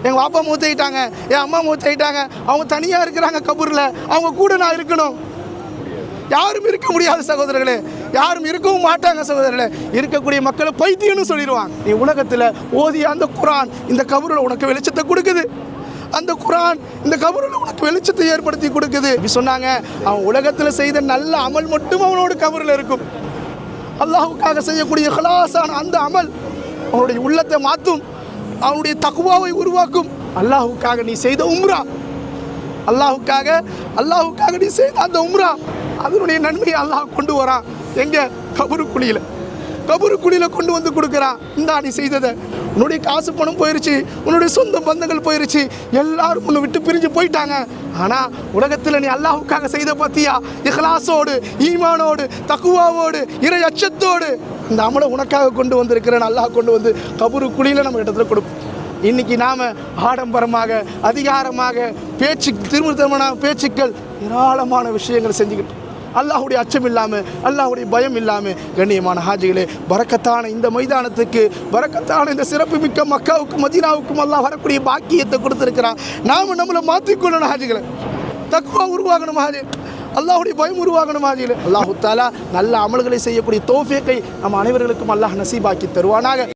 எங்கள் பாப்பா மூத்தாயிட்டாங்க, என் அம்மா மூத்தாயிட்டாங்க, அவங்க தனியாக இருக்கிறாங்க கபூரில், அவங்க கூட நான் இருக்கணும். யாரும் இருக்க முடியாது சகோதரர்களே, யாரும் இருக்கவும் மாட்டாங்க சகோதரர்களே. இருக்கக்கூடிய மக்களை பைத்தியம்னு சொல்லிடுவாங்க. நீ உலகத்தில் ஓதிய அந்த குரான் இந்த கபூரில் உனக்கு வெளிச்சத்தை கொடுக்குது. அந்த குரான் இந்த கபூரில் உனக்கு வெளிச்சத்தை ஏற்படுத்தி கொடுக்குது. இப்படி சொன்னாங்க. அவன் உலகத்தில் செய்த நல்ல அமல் மட்டும் அவனோட கபூரில் இருக்கும். அல்லாஹுக்காக செய்யக்கூடிய இஹ்லாஸான அந்த அமல் அவனுடைய உள்ளத்தை மாற்றும், அவனுடைய தக்வாவை உருவாக்கும். அல்லாஹுக்காக நீ செய்த உம்ரா, அல்லாஹுக்காக நீ செய்த அந்த உம்ரா, அதனுடைய நன்மையை அல்லாஹ் கொண்டு வரான். எங்கே? கபூருக்குழியில் கொண்டு வந்து கொடுக்குறான். இந்தா நீ செய்ததை, உன்னுடைய காசு பணம் போயிடுச்சு, உன்னுடைய சொந்த பந்தங்கள் போயிடுச்சு, எல்லாரும் உன்னை விட்டு பிரிஞ்சு போயிட்டாங்க. ஆனால் உலகத்தில் நீ அல்லாஹுக்காக செய்த பார்த்தியா, இஹ்லாஸோடு, ஈமானோடு, தக்குவாவோடு, இறை அச்சத்தோடு இந்த அமலை உனக்காக கொண்டு வந்திருக்கிறேன். அல்லாஹ் கொண்டு வந்து கபூருக்குழியில் நம்ம இடத்துல கொடுப்போம். இன்றைக்கி நாம் ஆடம்பரமாக, அதிகாரமாக, திருமணமான பேச்சுக்கள், ஏராளமான விஷயங்கள் செஞ்சுக்கிட்டு அல்லாஹுடைய அச்சம் இல்லாமல், அல்லாஹுடைய பயம் இல்லாமல், கண்ணியமான ஹாஜிகளே, பரக்கத்தான இந்த மைதானத்துக்கு, பரக்கத்தான இந்த சிறப்பு மிக்க மக்காவுக்கும் மதீனாவுக்கும் அல்லாஹ் வரக்கூடிய பாக்கியத்தை கொடுத்துருக்கிறான். நாம் நம்மளை மாற்றிக்கொள்ளணும் ஹாஜிகளை, தக்வா உருவாகணும் ஹாஜி, அல்லாஹுடைய பயம் உருவாகணும் ஹாஜிகளே. அல்லாஹு தஆலா நல்ல அமல்களை செய்யக்கூடிய தௌஃபீக்கை நம் அனைவர்களுக்கும் அல்லாஹ் நசீபாக்கி தருவானாக.